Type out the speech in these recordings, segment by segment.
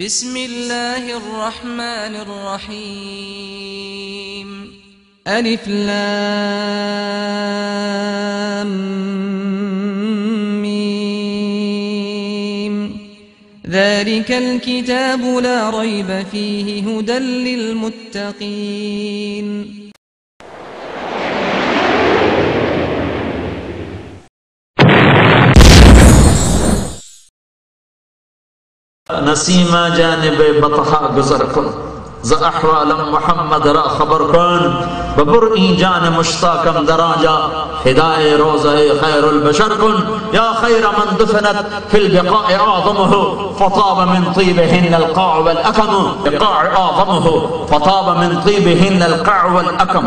بسم الله الرحمن الرحيم ألف لام ميم ذلك الكتاب لا ريب فيه هدى للمتقين نسیمہ جانب بطحا گزر کن ز احوال محمد را خبر کن ببرئی جان مشتاقم دراجا ہدائے روضہ خیر البشر کن یا خیر من دفنت فی البقاء اعظمه فطاب من طیبہن القاع والاکم بقاع اعظمه فطاب من طیبہن القاع والاکم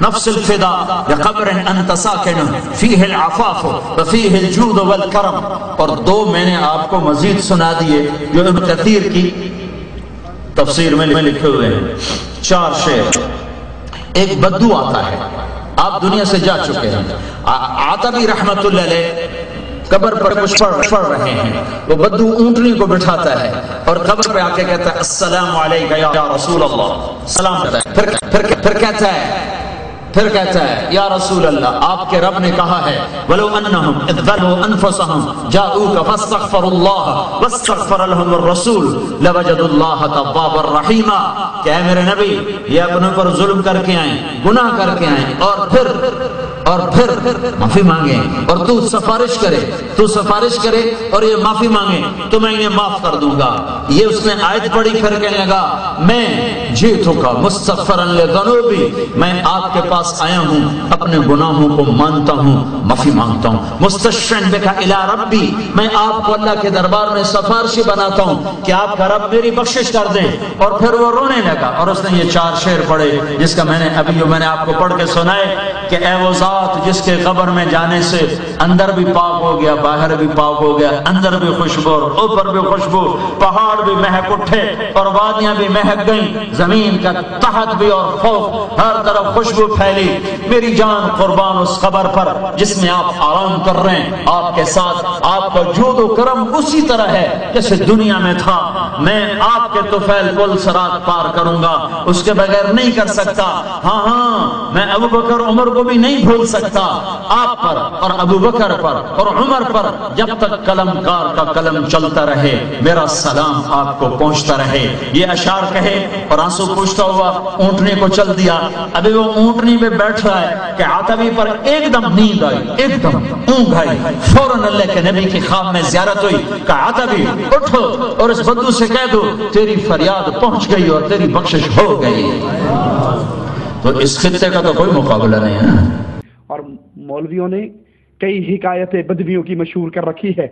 نفس الفدا بقبر انت ساکن فیہ العفاف وفیہ الجود والکرم. اور دو میں نے آپ کو مزید سنا دیے جو ابن کثیر کی تفسیر میں لکھے ہوئے ہیں. 4 شعر. ایک بدو آتا ہے، آپ دنیا سے جا چکے ہیں، عطبی رحمت اللہ علیہ قبر پر کچھ پڑھ رہے ہیں. وہ بدو اونٹنی کو بٹھاتا ہے اور قبر پہ آ کے کہتا ہے السلام علیکہ یا رسول اللہ. سلام کرتا ہے، پھر کہتا ہے یا رسول اللہ آپ کے رب نے کہا ہے وَلَوْ أَنَّهُمْ اِذْ ظَلْمُوا أَنفُسَهُمْ جَاءُوكَ فَاسْتَغْفَرُوا اللَّهَ وَاسْتَغْفَرَ لَهُمُ الرَّسُولُ لَوَجَدُوا اللَّهَ تَوَّابًا رَحِيمًا. کہ اے میرے نبی یہ اپنے پر ظلم کر کے آئیں، گناہ کر کے آئیں اور پھر معافی مانگیں اور تو سفارش کرے اور یہ معافی مانگیں تو میں انہیں معاف کر دوں گا. یہ اس نے آیت پڑھی، پھر کہنے لگا میں جیتوں کا مستغفراً لذنوبی، میں آپ کے پاس آیا ہوں اپنے گناہوں کو مانتا ہوں، معافی مانگتا ہوں. مستشفعاً بک الی ربی، میں آپ کو اللہ کے دربار میں سفارشی بناتا ہوں کہ آپ کا رب میری بخشش کر دیں. اور پھر وہ رونے لگا اور اس نے یہ 4 شعر پڑھے جس کا میں نے آپ کو پڑھ کے سنائے کہ اے وہ ذات جس کے قبر میں جانے سے اندر بھی پاک ہو گیا، باہر بھی پاک ہو گیا، اندر بھی خوشبو اور اوپر بھی خوشبو، پہاڑ بھی مہک اٹھے اور وادیاں بھی مہک گئیں، زمین کا تحت بھی اور فوق ہر طرف خوشبو پھیلی. میری جان قربان اس قبر پر جس میں آپ آرام کر رہے ہیں، آپ کے ساتھ آپ کا جود و کرم اسی طرح ہے جیسے دنیا میں تھا. میں آپ کے طفیل پل صراط پار کروں گا، اس کے بغیر نہیں کر سکتا. ہاں میں ابو بکر عمر کو بھی نہیں بھول سکتا. آپ پر اور ابو بکر پر اور عمر پر جب تک قلم کار کا قلم چلتا رہے میرا سلام آپ کو پہنچتا رہے. یہ اشعار کہے اور آنسو پوچھتا ہوا اونٹنے کو چل دیا. ابھی وہ اونٹنی پہ بیٹھ رہا ہے کہ عطبی پر ایک دم نیند آئی، ایک دم اونگ آئی. فوراً اللہ کے نبی کی خواب میں زیارت ہوئی کہ عطبی اٹھو اور اس بدو سے کہہ دو تیری فریاد پہنچ گئی اور تیری بخشش ہو گئی. تو اس خطے کا تو کوئی مقابلہ نہیں ہے. اور مولویوں نے کئی حکایتیں بدویوں کی مشہور کر رکھی ہے.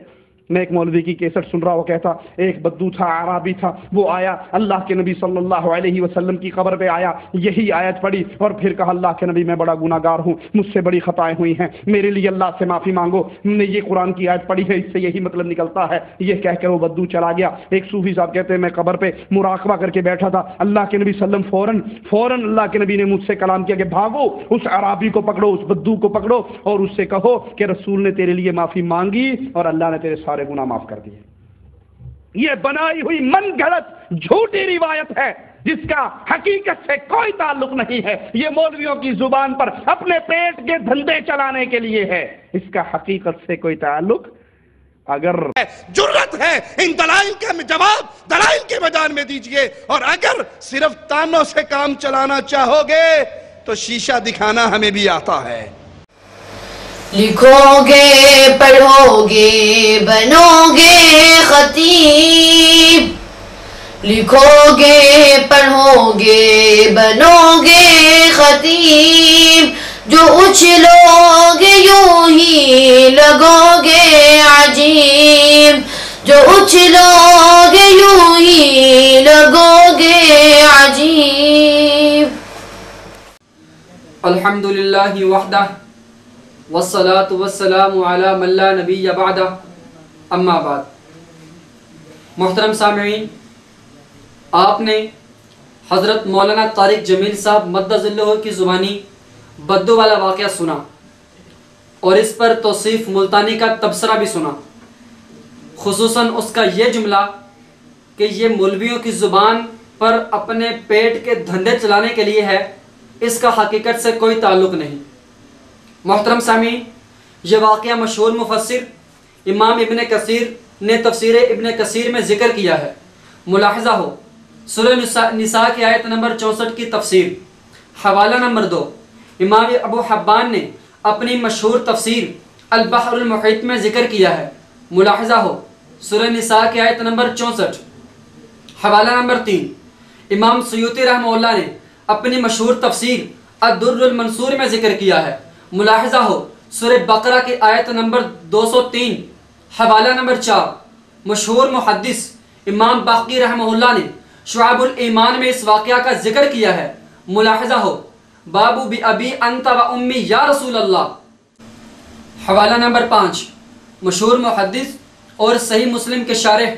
میں ایک مولوی کی کیسٹ سن رہا، وہ کہتا ایک بدو تھا، عرابی تھا، وہ آیا اللہ کے نبی صلی اللہ علیہ وسلم کی قبر پہ آیا، یہی آیت پڑھی اور پھر کہا اللہ کے نبی میں بڑا گناہگار ہوں، مجھ سے بڑی خطائیں ہوئی ہیں، میرے لیے اللہ سے معافی مانگو. ہم نے یہ قرآن کی آیت پڑھی ہے، اس سے یہی مطلب نکلتا ہے. یہ کہہ کر وہ بدو چلا گیا. ایک صوفی صاحب کہتے ہیں میں قبر پہ مراقبہ کر کے بیٹھا تھا، اللہ کے نبی صلی اللہ علیہ وسلم فوراً اللہ کے نبی نے مجھ سے کلام کیا کہ بھاگو اس عرابی کو پکڑو، اس بدو کو پکڑو اور اس سے کہو کہ رسول نے تیرے لیے معافی مانگی اور اللہ نے تیرے سارے گناہ معاف کر دیے. یہ بنائی ہوئی من گھڑت جھوٹی روایت ہے جس کا حقیقت سے کوئی تعلق نہیں ہے. یہ مولویوں کی زبان پر اپنے پیٹ کے دھندے چلانے کے لیے ہے، اس کا حقیقت سے کوئی تعلق اگر جرت ہے ان دلائل کا جواب دلائل کے میدان میں دیجئے. اور اگر صرف تانوں سے کام چلانا چاہو گے تو شیشہ دکھانا ہمیں بھی آتا ہے. لکھو گے پڑھو گے بنو گے خطیب، لکھو گے پڑھو گے بنو گے خطیب، جو اچھلو گے یوں ہی لگو گے عجیب، جو اچھلو گے یوں ہی لگو گے عجیب. الحمدللہ وحدہ والصلاة والسلام علی من لا نبی بعدہ، اما بعد. محترم سامعین، آپ نے حضرت مولانا طارق جمیل صاحب مدد اللہ کی زبانی بدو والا واقعہ سنا اور اس پر توصیف ملتانی کا تبصرہ بھی سنا. خصوصاً اس کا یہ جملہ کہ یہ مولویوں کی زبان پر اپنے پیٹ کے دھندے چلانے کے لیے ہے، اس کا حقیقت سے کوئی تعلق نہیں۔ محترم سامعین، یہ واقعہ مشہور مفسر امام ابن کثیر نے تفسیر ابن کثیر میں ذکر کیا ہے۔ ملاحظہ ہو سورہ نساء کی آیت نمبر 64 کی تفسیر، حوالہ نمبر 2 امام ابو حبان نے اپنی مشہور تفسیر البحر المحیط میں ذکر کیا ہے۔ ملاحظہ ہو سورہ نساء کی آیت نمبر 64، حوالہ نمبر 3 امام سیوطی رحمہ اللہ نے اپنی مشہور تفسیر الدر المنصور میں ذکر کیا ہے۔ ملاحظہ ہو سورہ بقرہ کی آیت نمبر 203، حوالہ نمبر 4۔ مشہور محدث امام باقی رحمہ اللہ نے شعب الایمان میں اس واقعہ کا ذکر کیا ہے۔ ملاحظہ ہو بابو بی ابی انت و امی یا رسول اللہ، حوالہ نمبر 5۔ مشہور محدث اور صحیح مسلم کے شارح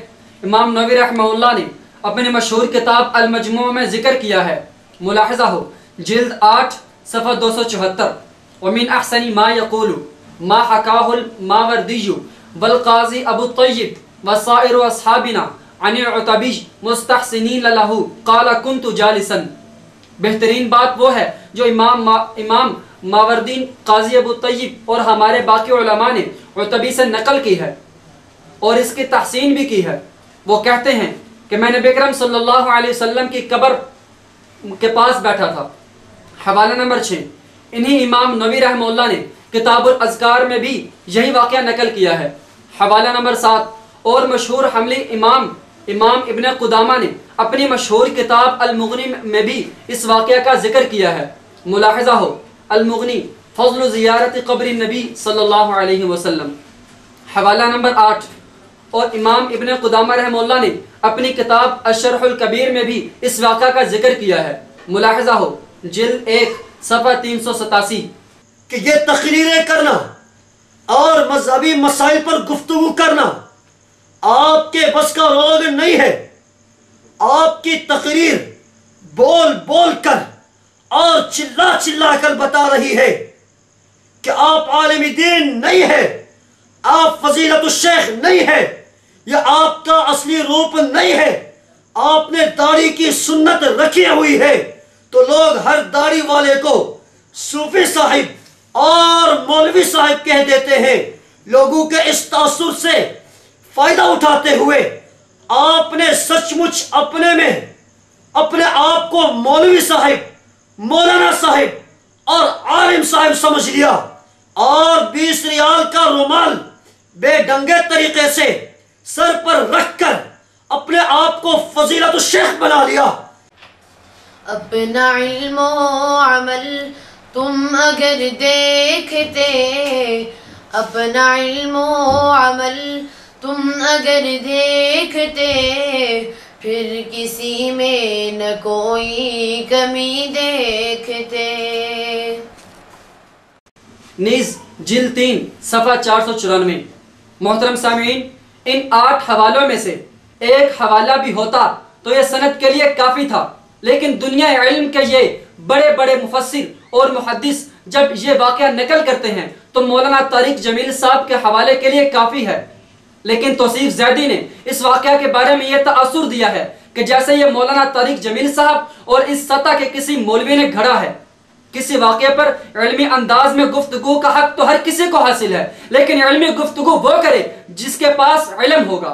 امام نووی رحمہ اللہ نے اپنے مشہور کتاب المجموع میں ذکر کیا ہے۔ ملاحظہ ہو جلد 8 صفحہ 274۔ ومن احسن ما يقول ما حكاه الماوردي والقاضي ابو الطيب وسائر اصحابنا عن العتبي مستحسنين له قال كنت جالسا، بہترین بات وہ ہے جو امام ماوردی، قاضی ابو طیب اور ہمارے باقی علماء نے عتبی سے نقل کی ہے اور اس کی تحسین بھی کی ہے۔ وہ کہتے ہیں کہ میں نبی اکرم صلی اللہ علیہ وسلم کی قبر کے پاس بیٹھا تھا۔ حوالہ نمبر 6 انہی امام نووی رحمہ اللہ نے کتاب الاذکار میں بھی یہی واقعہ نقل کیا ہے۔ حوالہ نمبر 7 اور مشہور حملی امام ابن قدامہ نے اپنی مشہور کتاب المغنی میں بھی اس واقعہ کا ذکر کیا ہے۔ ملاحظہ ہو المغنی فضل زیارت قبر النبی صلی اللہ علیہ وسلم، حوالہ نمبر 8۔ اور امام ابن قدامہ رحمہ اللہ نے اپنی کتاب الشرح الکبیر میں بھی اس واقعہ کا ذکر کیا ہے۔ ملاحظہ ہو جلد 1 صفحہ 387۔ کہ یہ تقریریں کرنا اور مذہبی مسائل پر گفتگو کرنا آپ کے بس کا روگ نہیں ہے۔ آپ کی تقریر بول بول کر اور چلا چلا کر بتا رہی ہے کہ آپ عالم دین نہیں ہے، آپ فضیلت الشیخ نہیں ہے، یا آپ کا اصلی روپ نہیں ہے، آپ نے داڑھی کی سنت رکھی ہوئی ہے، تو لوگ ہر داڑھی والے کو صوفی صاحب اور مولوی صاحب کہہ دیتے ہیں۔ لوگوں کے اس تاثر سے فائدہ اٹھاتے ہوئے آپ نے سچ مچ اپنے آپ کو مولوی صاحب، مولانا صاحب اور عالم صاحب سمجھ لیا، اور 20 ریال کا رومال بے ڈنگے طریقے سے سر پر رکھ کر اپنے آپ کو فضیلت الشیخ بنا لیا۔ اپنا علم و عمل تم اگر دیکھتے، اپنا علم و عمل تم اگر دیکھتے، پھر کسی میں نہ کوئی کمی دیکھتے۔ نیز جلد 3 صفحہ 494۔ محترم سامعین، ان 8 حوالوں میں سے ایک حوالہ بھی ہوتا تو یہ سند کے لیے کافی تھا، لیکن دنیا علم کے یہ بڑے بڑے مفسر اور محدث جب یہ واقعہ نقل کرتے ہیں تو مولانا طارق جمیل صاحب کے حوالے کے لیے کافی ہے۔ لیکن توصیف زیدی نے اس واقعہ کے بارے میں یہ تاثر دیا ہے کہ جیسے یہ مولانا طارق جمیل صاحب اور اس سطح کے کسی مولوی نے گھڑا ہے۔ کسی واقعے پر علمی انداز میں گفتگو کا حق تو ہر کسی کو حاصل ہے، لیکن علمی گفتگو وہ کرے جس کے پاس علم ہوگا۔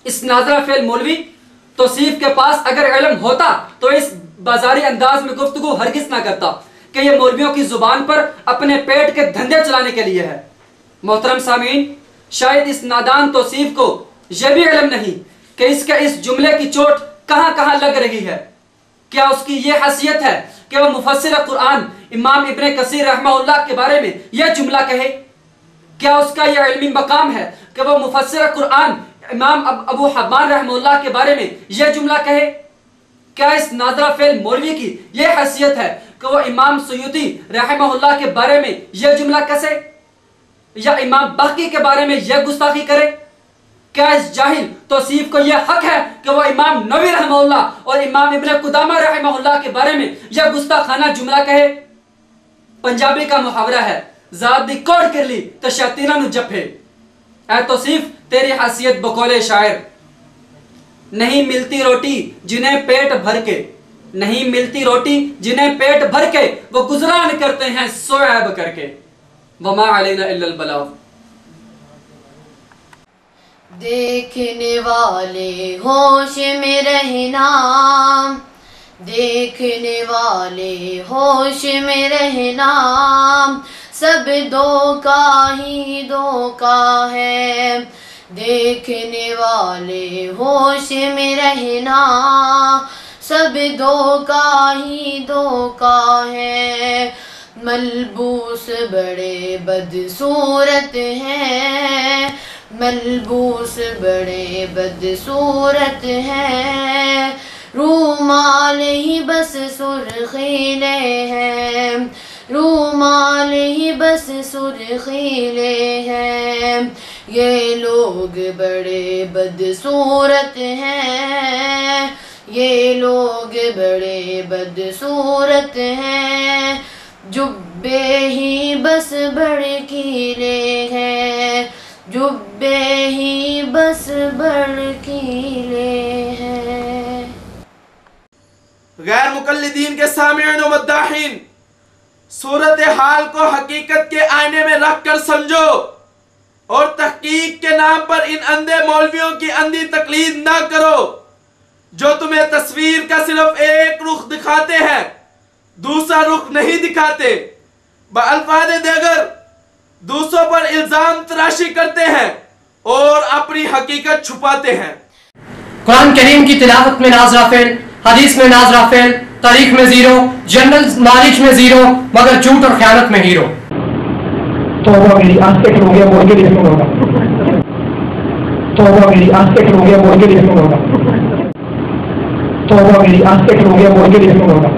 اس ناظرہ فعل مولوی توصیف کے پاس اگر علم ہوتا تو اس بازاری انداز میں گفتگو ہرگز نہ کرتا کہ یہ مولویوں کی زبان پر اپنے پیٹ کے دھندے چلانے کے لیے ہے۔ محترم سامعین، شاید اس نادان توصیف کو یہ بھی علم نہیں کہ اس کے اس جملے کی چوٹ کہاں کہاں لگ رہی ہے۔ کیا اس کی یہ حیثیت ہے کہ وہ مفسر قرآن امام ابن کثیر رحمہ اللہ کے بارے میں یہ جملہ کہے؟ کیا اس کا یہ علمی مقام ہے کہ وہ مفسر قرآن امام ابو حبان رحمہ اللہ کے بارے میں یہ جملہ کہے؟ کیا اس ناظرہ فعل مولوی کی یہ حیثیت ہے کہ وہ امام سیوطی رحمہ اللہ کے بارے میں یہ جملہ کسے یا امام باقی کے بارے میں یہ گستاخی کرے؟ کیا اس جاہل توصیف کو یہ حق ہے کہ وہ امام نووی رحمہ اللہ اور امام ابن قدامہ رحمہ اللہ کے بارے میں یہ گستاخانہ جملہ کہے؟ پنجابی کا محاورہ ہے، ذات دی کوڑ کر لی تو شیطینہ نو جپے۔ اے توصیف تیری حیثیت بقول شاعر، نہیں ملتی روٹی جنہیں پیٹ بھر کے، نہیں ملتی روٹی جنہیں پیٹ بھر کے، وہ گزران کرتے ہیں سویب کر کے، وما علینا الا البلاغ۔ دیکھنے والے ہوش میں رہنا، دیکھنے والے ہوش میں رہنا، سب دھوکا ہی دھوکا ہے۔ دیکھنے والے ہوش میں رہنا، سب دھوکا ہی دھوکا ہے۔ ملبوس بڑے بدصورت ہیں، ملبوس بڑے بدصورت ہیں، رومال ہی بس سرخیلے ہیں، رومال ہی بس سرخیلے ہیں۔ یہ لوگ بڑے بدصورت ہیں، یہ لوگ بڑے بدصورت ہیں، جبے ہی بس بھڑکیلے ہیں، جبے ہی بس بھڑکیلے ہیں۔ غیر مقلدین کے سامعین و مداحین، صورتحال کو حقیقت کے آئینے میں رکھ کر سمجھو اور تحقیق کے نام پر ان اندھے مولویوں کی اندھی تقلید نہ کرو جو تمہیں تصویر کا صرف ایک رخ دکھاتے ہیں، دوسرا رخ نہیں دکھاتے، بالفاظ دیگر دوسروں پر الزام تراشی کرتے ہیں اور اپنی حقیقت چھپاتے ہیں۔ قرآن کریم کی تلاوت میں ناظرہ فیل، حدیث میں ناظرہ فیل، تاریخ میں زیرو، جنرل نالج میں زیرو، مگر جھوٹ اور خیانت میں ہیرو۔ توبہ میری آنکھ سے کھلو گیا مول کے لیے سن ہوگا، توبہ میری آنکھ سے کھلو گیا مول کے لیے سن ہوگا، توبہ میری آنکھ سے کھلو گیا مول کے لیے سن ہوگا۔